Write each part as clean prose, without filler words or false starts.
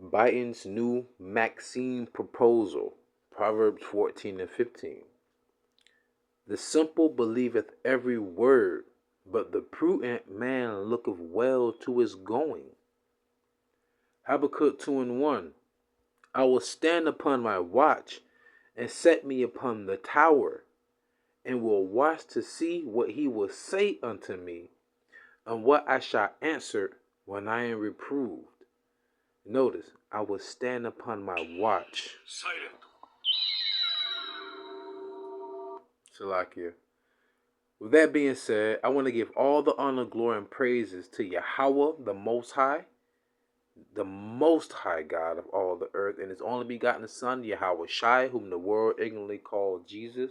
Biden's new Maxxxine proposal, Proverbs 14 and 15. The simple believeth every word, but the prudent man looketh well to his going. Habakkuk 2 and 1. I will stand upon my watch, and set me upon the tower, and will watch to see what he will say unto me, and what I shall answer when I am reproved. Notice, I will stand upon my watch. Silent. Salakia. With that being said, I want to give all the honor, glory, and praises to Yahawah, the Most High God of all the earth, and his only begotten Son, YAHAWASHI, whom the world ignorantly called Jesus.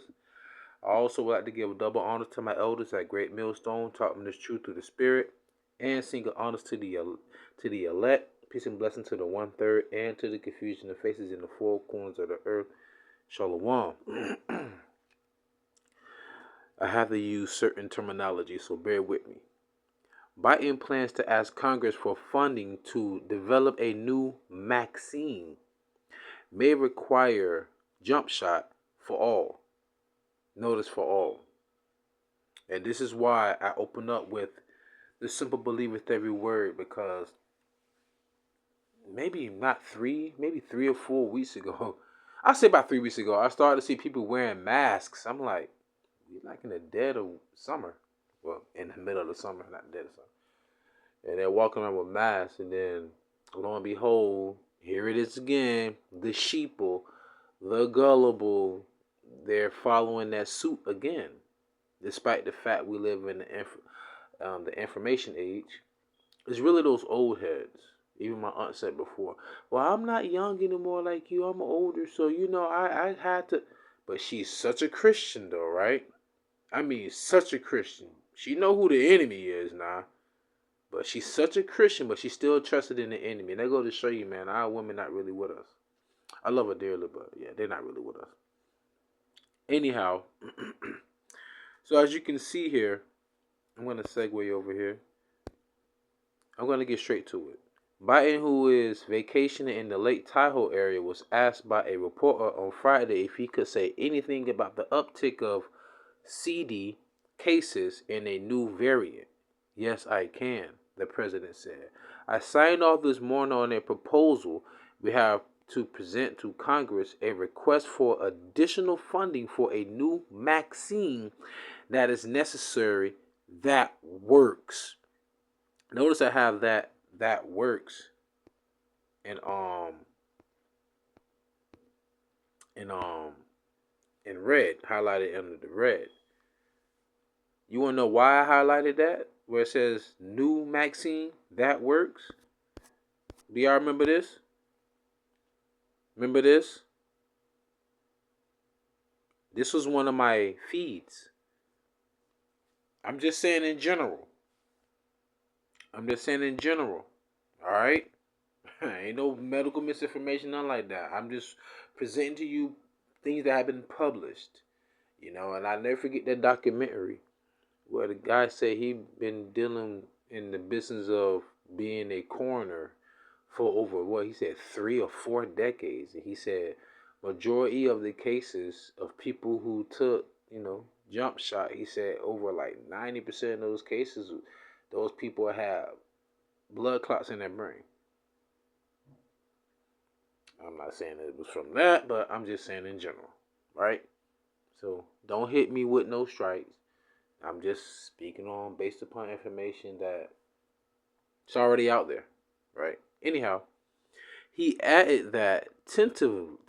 I also would like to give double honors to my elders at Great Millstone, taught me this truth through the Spirit, and single honors to the elect. Peace and blessing to the 1/3, and to the confusion of faces in the four corners of the earth. Shalom. I have to use certain terminology, so bear with me. Biden plans to ask Congress for funding to develop a new Maxxxine. May require jump shot for all. Notice, for all. And this is why I open up with the simple believeth every word, because maybe 3 or 4 weeks ago, I say about 3 weeks ago, I started to see people wearing masks. I'm like, we're like in the dead of summer. Well, in the middle of the summer, not dead of summer. And they're walking around with masks, and then lo and behold, here it is again. The sheeple, the gullible, they're following that suit again, despite the fact we live in the information age. It's really those old heads. Even my aunt said before, well, I'm not young anymore like you. I'm older, so I had to. But she's such a Christian though, right? I mean, such a Christian. She know who the enemy is now. But she's such a Christian, but she's still trusted in the enemy. And they go to show you, man, our women not really with us. I love her dearly, but yeah, they're not really with us. Anyhow, so as you can see here, I'm going to segue over here. I'm going to get straight to it. Biden, who is vacationing in the Lake Tahoe area, was asked by a reporter on Friday if he could say anything about the uptick of CD cases in a new variant. Yes, I can, the president said. I signed off this morning on a proposal we have to present to Congress, a request for additional funding for a new Maxxxine that is necessary, that works. Notice I have that works in red, highlighted under the red. You want to know why I highlighted that? Where it says new Maxxxine, that works. Do y'all remember this? Remember this? This was one of my feeds. I'm just saying in general. Alright? Ain't no medical misinformation, nothing like that. I'm just presenting to you things that have been published. And I never forget that documentary where the guy said he been dealing in the business of being a coroner for over, he said 3 or 4 decades. And he said majority of the cases of people who took, jump shot, he said over like 90% of those cases, those people have blood clots in their brain. I'm not saying it was from that, but I'm just saying in general, right? So don't hit me with no strikes. I'm just speaking on based upon information that it's already out there, right? Anyhow, he added that tentatively,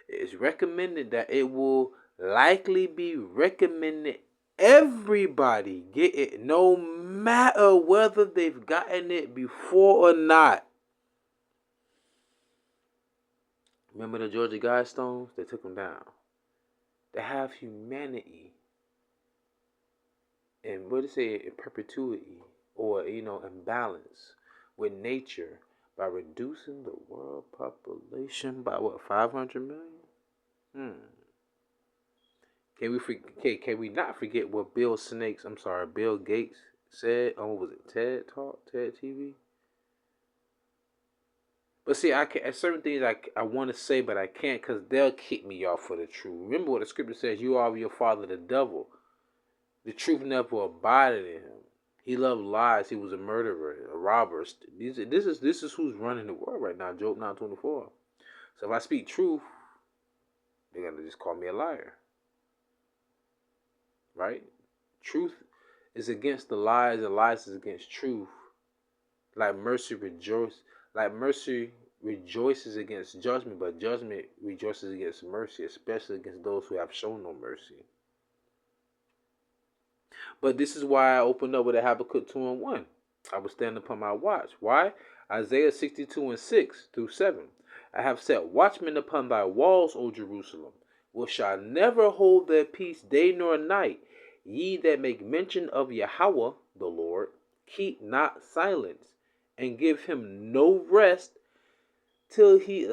it is recommended that it will likely be recommended everybody get it, no matter whether they've gotten it before or not. Remember the Georgia Guidestones? They took them down. They have humanity and what do they say, in perpetuity, or in balance with nature by reducing the world population by 500 million? Can we not forget what Bill Gates said on, what was it, TED Talk, TED TV? But see, I can certain things I want to say, but I can't because they'll kick me off for the truth. Remember what the scripture says: "You are of your father, the devil." The truth never abided in him. He loved lies. He was a murderer, a robber. This is who's running the world right now. Job 9:24. So if I speak truth, they're gonna just call me a liar, right? Truth is against the lies, and lies is against truth. Like mercy rejoices against judgment, but judgment rejoices against mercy, especially against those who have shown no mercy. But this is why I opened up with a Habakkuk 2:1. I will stand upon my watch. Why? Isaiah 62:6-7. I have set watchmen upon thy walls, O Jerusalem, which shall never hold their peace day nor night. Ye that make mention of YAHAWAH, the Lord, keep not silence, and give him no rest till he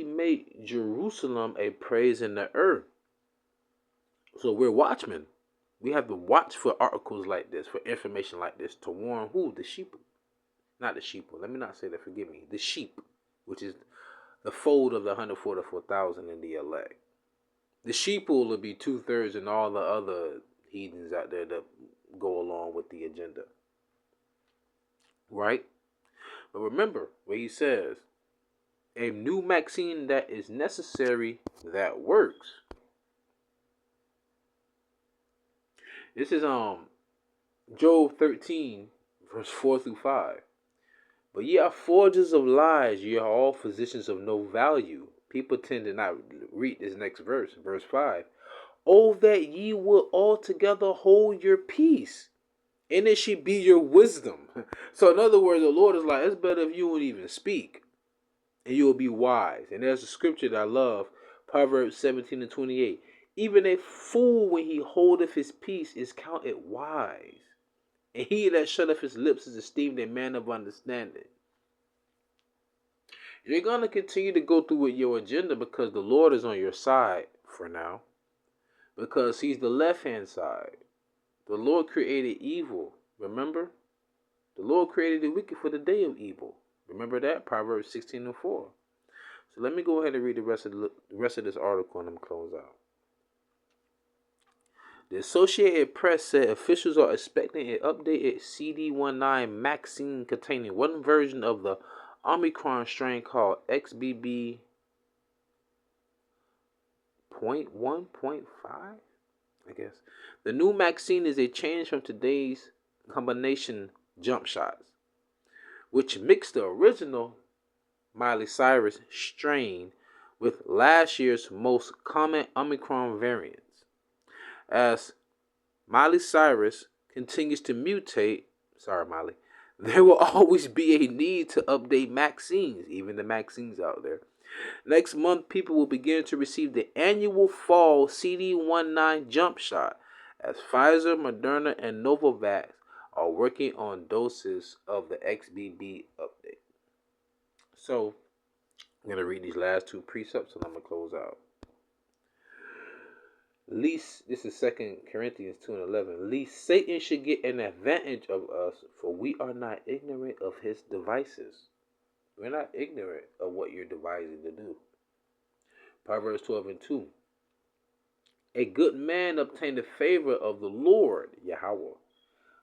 made Jerusalem a praise in the earth. So we're watchmen. We have to watch for articles like this, for information like this, to warn who? The sheep. Not the sheep. Let me not say that, forgive me. The sheep, which is the fold of the 144,000 in the elect. The sheep will be 2/3 and all the other heathens out there that go along with the agenda. Right? But remember what he says: a new Maxxxine that is necessary, that works. This is Job 13:4-5. But ye are forgers of lies, ye are all physicians of no value. People tend to not read this next verse, verse 5. Oh, that ye would altogether hold your peace, and it should be your wisdom. So in other words, the Lord is like, it's better if you won't even speak, and you will be wise. And there's a scripture that I love, Proverbs 17:28. Even a fool, when he holdeth his peace, is counted wise, and he that shutteth his lips is esteemed a man of understanding. You're going to continue to go through with your agenda because the Lord is on your side for now. Because he's the left-hand side. The Lord created evil. Remember? The Lord created the wicked for the day of evil. Remember that? Proverbs 16:4. So let me go ahead and read the rest of this article and I'm close out. The Associated Press said officials are expecting an updated CD19 Maxxxine containing one version of the Omicron strain called XBB.1.5, I guess. The new Maxxxine is a change from today's combination jump shots, which mixed the original Miley Cyrus strain with last year's most common Omicron variants. As Miley Cyrus continues to mutate, sorry Miley, there will always be a need to update Maxxxines, even the Maxxxines out there. Next month, people will begin to receive the annual fall CD19 jump shot, as Pfizer, Moderna, and Novavax are working on doses of the XBB update. So, I'm going to read these last two precepts and I'm going to close out. Least, this is 2 Corinthians 2:11. Least Satan should get an advantage of us, for we are not ignorant of his devices. We're not ignorant of what you're devising to do. Proverbs 12:2. A good man obtained the favor of the Lord, Yahawah,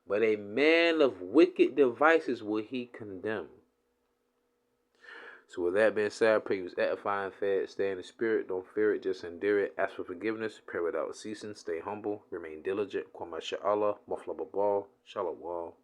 but a man of wicked devices will he condemn. So with that being said, I pray you was edifying, fed, stay in the spirit, don't fear it, just endure it, ask for forgiveness, pray without ceasing, stay humble, remain diligent, Kwama Sha'Allah, Mafla Babal, Shalawah.